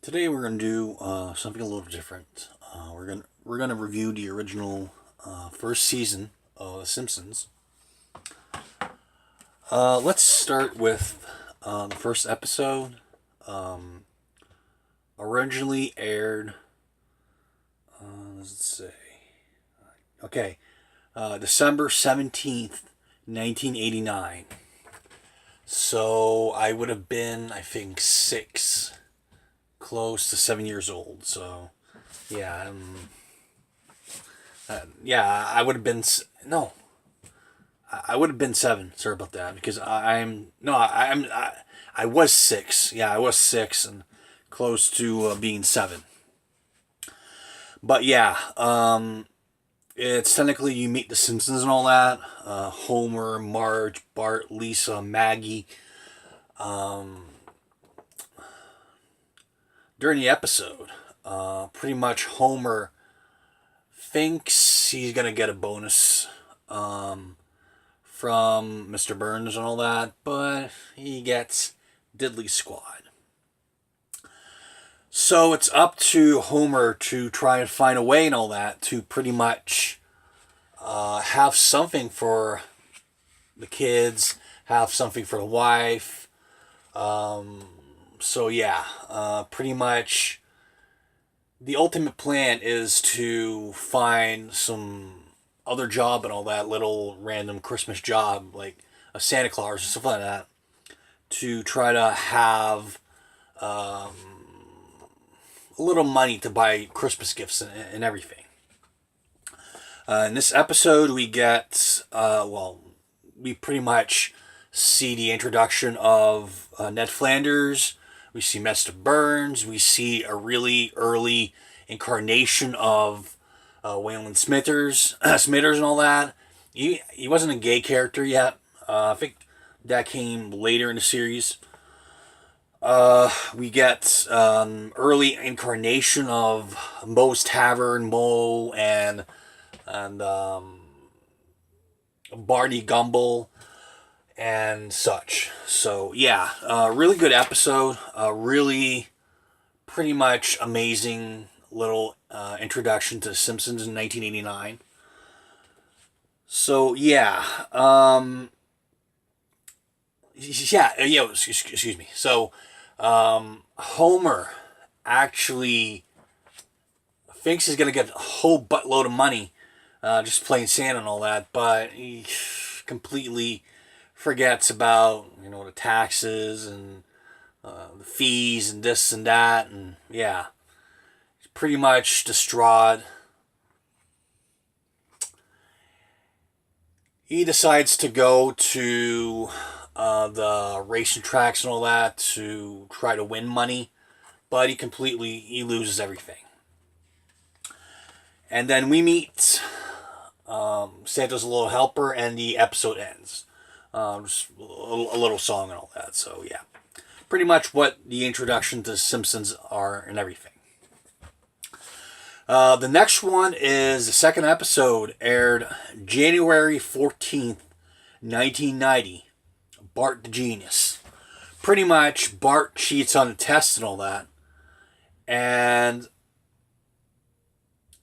Today we're gonna do something a little different. We're gonna review the original first season of The Simpsons. Let's start with the first episode. Um, Originally aired. Let's see. Okay, December 17th, 1989. So I would have been, I think, 6, close to 7 years old. So, yeah, yeah, I would have been no, I would have been 7. Sorry about that because I'm no, I was 6. Yeah, I was 6 and close to being 7. But yeah, it's technically you meet the Simpsons and all that. Homer, Marge, Bart, Lisa, Maggie. During the episode, pretty much Homer thinks he's gonna get a bonus from Mr. Burns and all that, but he gets diddly squad. So it's up to Homer to try and find a way and all that to pretty much have something for the kids, have something for the wife. So yeah, pretty much the ultimate plan is to find some other job and all that, little random Christmas job like a Santa Claus or stuff like that, to try to have a little money to buy Christmas gifts and everything. In this episode, we get, we pretty much see the introduction of Ned Flanders. We see Mr. Burns. We see a really early incarnation of Waylon Smithers, Smithers and all that. He wasn't a gay character yet. I think that came later in the series. We get early incarnation of Moe's Tavern, Moe, and Barney Gumble and such. So yeah, really good episode. Really, pretty much amazing little introduction to The Simpsons in 1989. So yeah, excuse me. So Homer actually thinks he's gonna get a whole buttload of money just playing Santa and all that, but he completely forgets about the taxes and the fees and this and that, and yeah, he's pretty much distraught. He decides to go to the racing tracks and all that to try to win money, but he loses everything. And then we meet Santa's Little Helper, and the episode ends. Just a little song and all that. So yeah, pretty much what the introduction to Simpsons are and everything. The next one is the second episode, aired January 14th, 1990. Bart the Genius. Pretty much, Bart cheats on the test and all that. And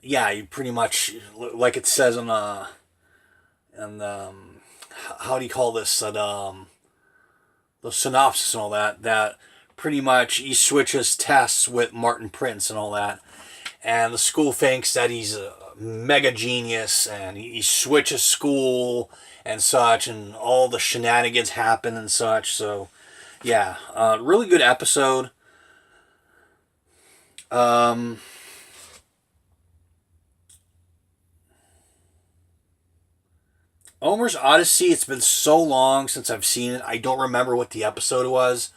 yeah, you pretty much, like it says on how do you call this? The synopsis and all that, that pretty much he switches tests with Martin Prince and all that. And the school thinks that he's a mega genius, and he switches school and such, and all the shenanigans happen and such. So, yeah, really good episode. Homer's Odyssey, it's been so long since I've seen it, I don't remember what the episode was.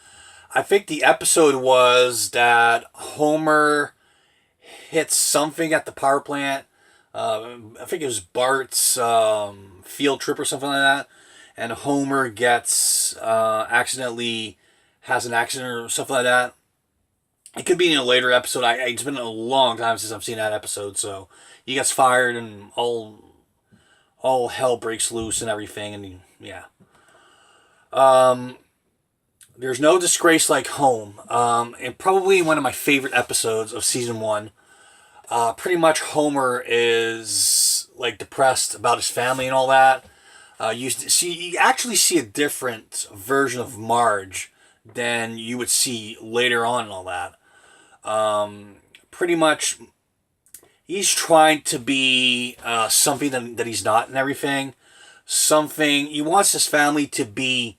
I think the episode was that Homer hits something at the power plant. I think it was Bart's field trip or something like that. And Homer gets accidentally has an accident or something like that. It could be in a later episode. It's been a long time since I've seen that episode. So he gets fired and all hell breaks loose and everything. And yeah. There's no disgrace like home. And probably one of my favorite episodes of season one. Pretty much Homer is like depressed about his family and all that. You actually see a different version of Marge than you would see later on and all that. Pretty much, he's trying to be something that he's not and everything. Something he wants his family to be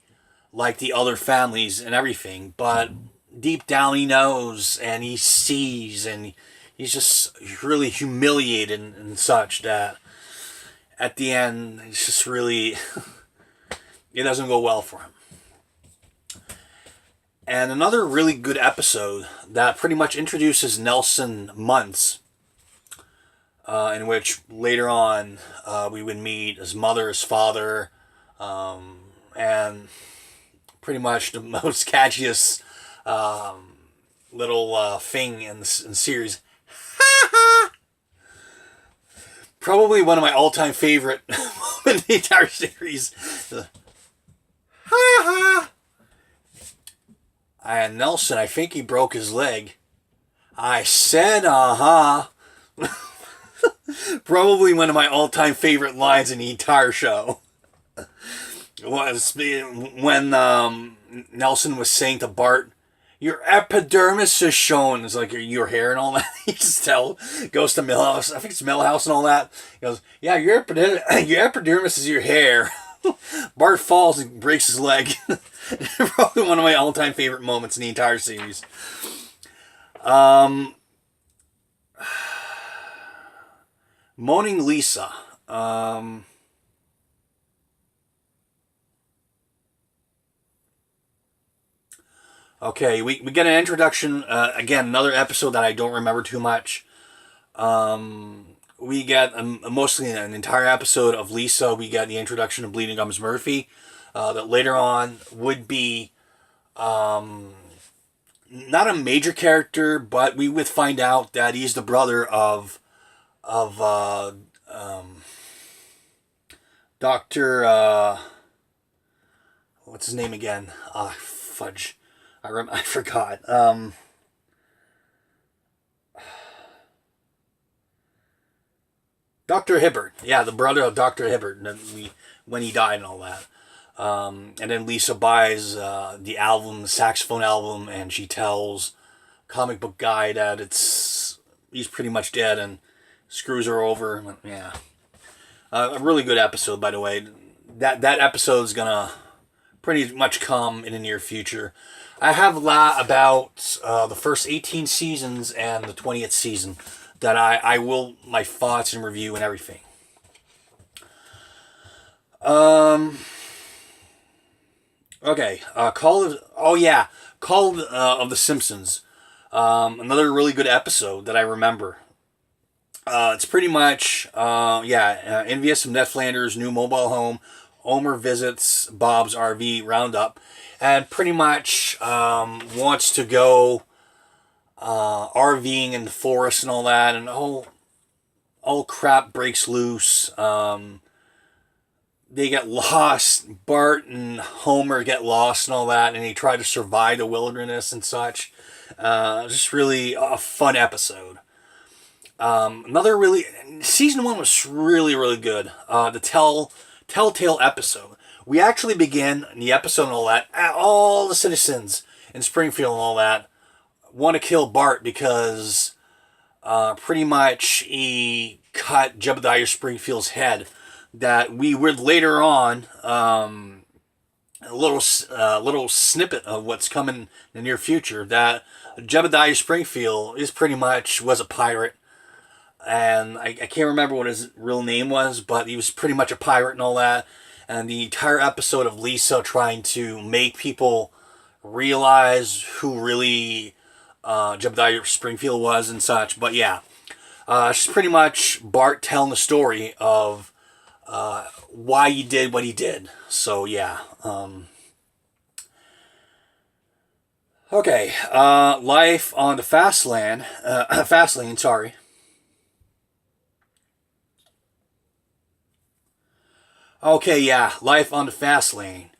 like the other families and everything, but deep down he knows and he sees and he's just really humiliated and such that at the end it's just really it doesn't go well for him. And another really good episode that pretty much introduces Nelson Muntz, in which later on we would meet his mother, his father, and pretty much the most catchiest little thing in the series. Probably one of my all-time favorite in the entire series. And Nelson, I think he broke his leg. I said, Probably one of my all-time favorite lines in the entire show was when Nelson was saying to Bart, "Your epidermis is showing." It's like your hair and all that. You just tell. Goes to Millhouse. I think it's Millhouse and all that. He goes, "Yeah, your epidermis is your hair." Bart falls and breaks his leg. Probably one of my all-time favorite moments in the entire series. Moaning Lisa. Okay, we get an introduction. Again, another episode that I don't remember too much. We get mostly an entire episode of Lisa. We get the introduction of Bleeding Gums Murphy. That later on would be not a major character, but we would find out that he's the brother of Doctor. What's his name again? Fudge. I forgot. Dr. Hibbert. Yeah, the brother of Dr. Hibbert. When he died and all that. And then Lisa buys the album, the saxophone album, and she tells comic book guy that he's pretty much dead and screws her over. Yeah. A really good episode, by the way. That episode's gonna pretty much come in the near future. I have a lot about the first 18 seasons and the 20th season that I will, my thoughts and review and everything. Okay, Call of the Simpsons. Another really good episode that I remember. It's pretty much, envious of Ned Flanders' new mobile home. Homer visits Bob's RV roundup and pretty much wants to go RVing in the forest and all that, and all crap breaks loose. They get lost. Bart and Homer get lost and all that, and they try to survive the wilderness and such. Just really a fun episode. Season one was really, really good. The Telltale episode. We actually begin the episode and all that. All the citizens in Springfield and all that want to kill Bart because pretty much he cut Jebediah Springfield's head. That we would later on a little snippet of what's coming in the near future. That Jebediah Springfield was a pirate. And I can't remember what his real name was, but he was pretty much a pirate and all that. And the entire episode of Lisa trying to make people realize who really Jebediah Springfield was and such. But yeah, it's pretty much Bart telling the story of why he did what he did. So yeah. Okay, life on the fast lane, sorry. Okay, yeah, life on the fast lane.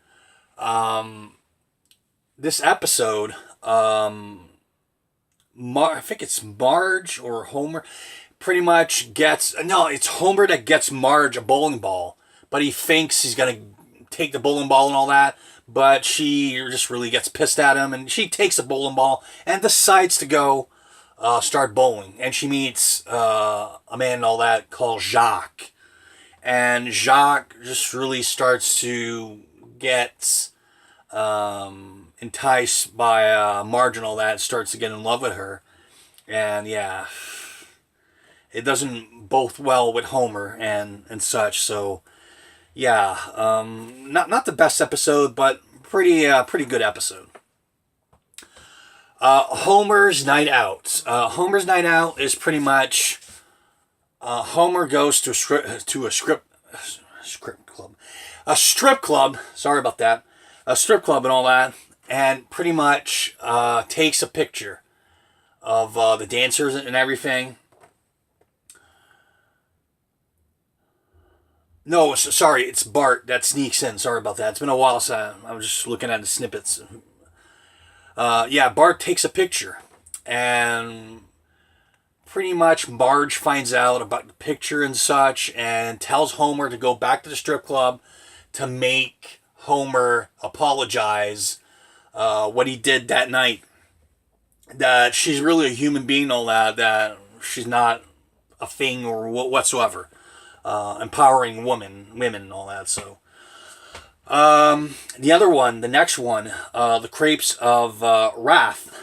this episode, I think it's Marge or Homer, pretty much gets, no, it's Homer that gets Marge a bowling ball, but he thinks he's gonna take the bowling ball and all that, but she just really gets pissed at him, and she takes the bowling ball and decides to go start bowling, and she meets a man and all that called Jacques, and Jacques just really starts to get enticed by Marge and all that, starts to get in love with her, and yeah, it doesn't both well with Homer and such. So yeah, not the best episode, but pretty good episode. Homer's Night Out. Homer's Night Out is pretty much Homer goes to a strip club. Sorry about that. A strip club and all that, and pretty much takes a picture of the dancers and everything. No, sorry, it's Bart that sneaks in. Sorry about that. It's been a while since I was just looking at the snippets. Yeah, Bart takes a picture, and pretty much Marge finds out about the picture and such, and tells Homer to go back to the strip club to make Homer apologize what he did that night. That she's really a human being and all that. That she's not a thing or whatsoever. Empowering women and all that. So the other one, the next one, the Crepes of Wrath.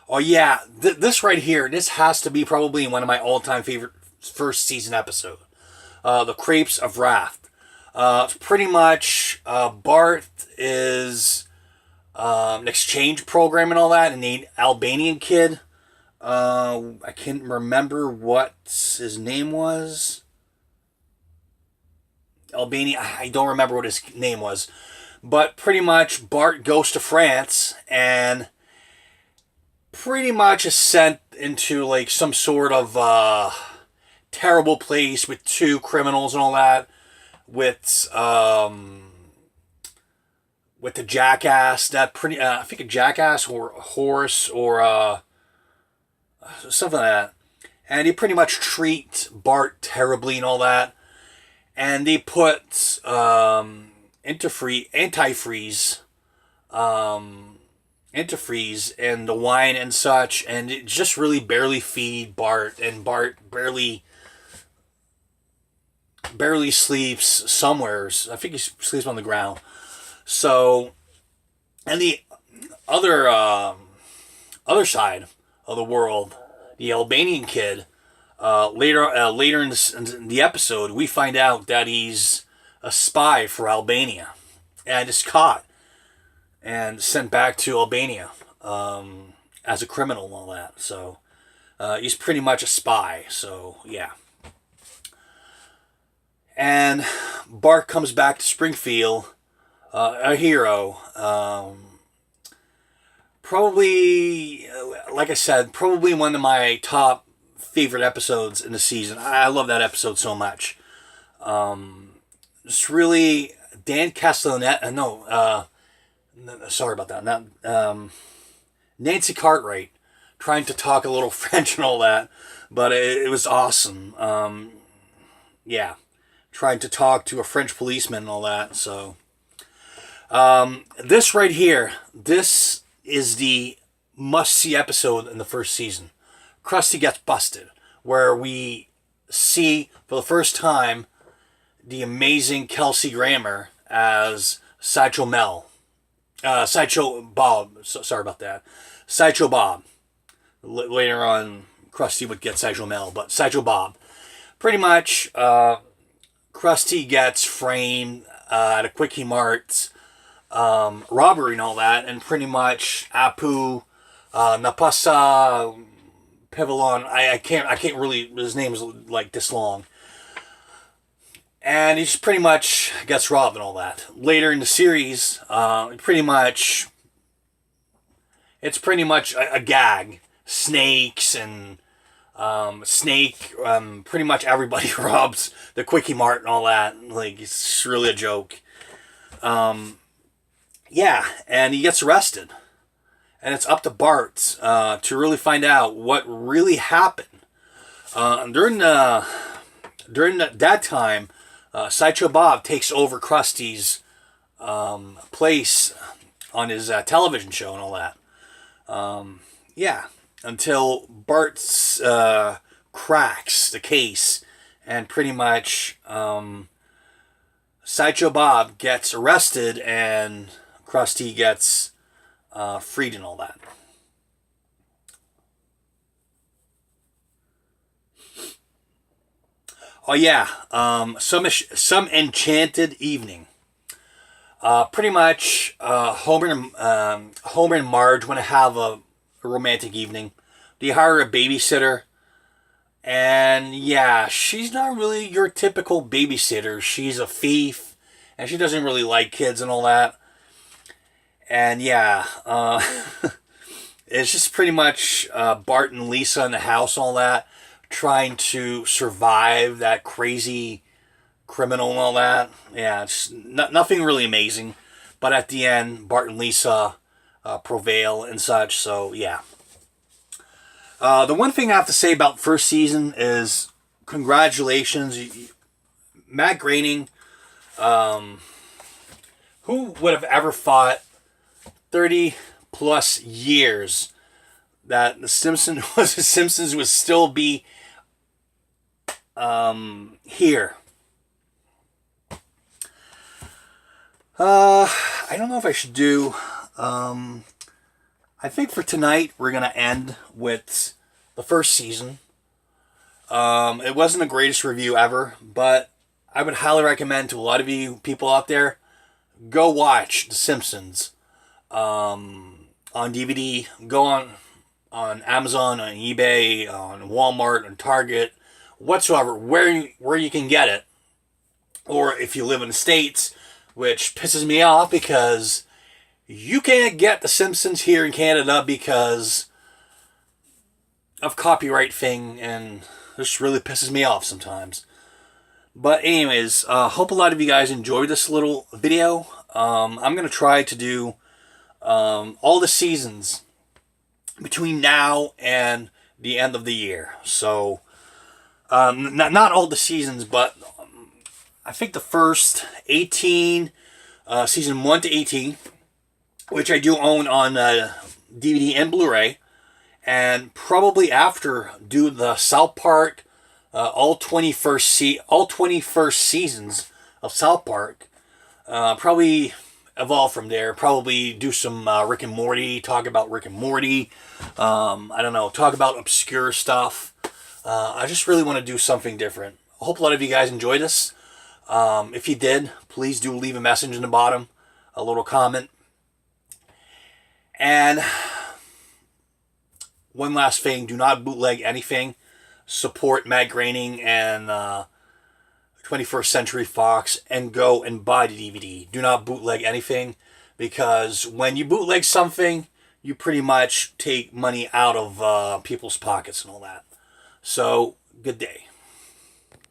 Oh yeah, this right here, this has to be probably one of my all-time favorite first season episode. The Crepes of Wrath. Pretty much Bart is an exchange program and all that, and the Albanian kid. I can't remember what his name was. Albania, I don't remember what his name was. But pretty much Bart goes to France and pretty much is sent into like some sort of terrible place with two criminals and all that. With the jackass, that pretty, I think a jackass or a horse or something like that. And he pretty much treat Bart terribly and all that. And they put antifreeze in the wine and such, and it just really barely feed Bart, and Bart barely sleeps somewheres. I think he sleeps on the ground. So, and the other other side of the world, the Albanian kid. Later in the episode, we find out that he's a spy for Albania, and is caught and sent back to Albania as a criminal and all that. So he's pretty much a spy. So yeah. And Bart comes back to Springfield, a hero. Probably, like I said, probably one of my top favorite episodes in the season. I love that episode so much. It's really Dan Castellaneta. Sorry about that. Not Nancy Cartwright trying to talk a little French and all that, but it was awesome. Yeah, trying to talk to a French policeman and all that. So this right here, this is the must-see episode in the first season. Krusty Gets Busted, where we see for the first time the amazing Kelsey Grammer as Sideshow Bob. Sorry about that. Sideshow Bob. Later on, Krusty would get Sideshow Mel, but Sideshow Bob. Pretty much, Krusty gets framed at a Quickie Mart robbery and all that, and pretty much Apu Napasa Pavillon, I can't really, his name is like this long. And he just pretty much gets robbed and all that. Later in the series, it's pretty much a gag. Snakes and pretty much everybody robs the Quickie Mart and all that. Like, it's really a joke. Yeah, and he gets arrested. And it's up to Bart to really find out what really happened. During that time, Sideshow Bob takes over Krusty's place on his television show and all that. Yeah, until Bart cracks the case, and pretty much Sideshow Bob gets arrested and Krusty gets freed and all that. Oh yeah, some enchanted evening. Pretty much, Homer and Marge want to have a romantic evening. They hire a babysitter, and yeah, she's not really your typical babysitter. She's a thief, and she doesn't really like kids and all that. And yeah, it's just pretty much Bart and Lisa in the house, and all that, trying to survive that crazy criminal and all that. Yeah, it's nothing really amazing. But at the end, Bart and Lisa prevail and such. So, yeah. The one thing I have to say about first season is congratulations. Matt Groening, who would have ever thought 30 plus years that the Simpsons would still be here. I don't know if I should do. I think for tonight we're gonna end with the first season. It wasn't the greatest review ever, but I would highly recommend to a lot of you people out there, go watch The Simpsons on DVD. Go on Amazon, on eBay, on Walmart, on Target, whatsoever, where you can get it. Or if you live in the States, which pisses me off because you can't get The Simpsons here in Canada because of copyright thing, and this really pisses me off sometimes. But anyways, hope a lot of you guys enjoyed this little video. I'm going to try to do all the seasons between now and the end of the year. So, not all the seasons, but I think the first 18, season 1 to 18, which I do own on DVD and Blu-ray, and probably after do the South Park, all 21st seasons of South Park. Probably evolve from there. Probably do some Rick and Morty, talk about Rick and Morty. I don't know, talk about obscure stuff. I just really want to do something different. I hope a lot of you guys enjoyed this. If you did, please do leave a message in the bottom, a little comment. And one last thing, do not bootleg anything. Support Matt Groening and 21st Century Fox, and go and buy the DVD. Do not bootleg anything, because when you bootleg something, you pretty much take money out of people's pockets and all that. So, good day.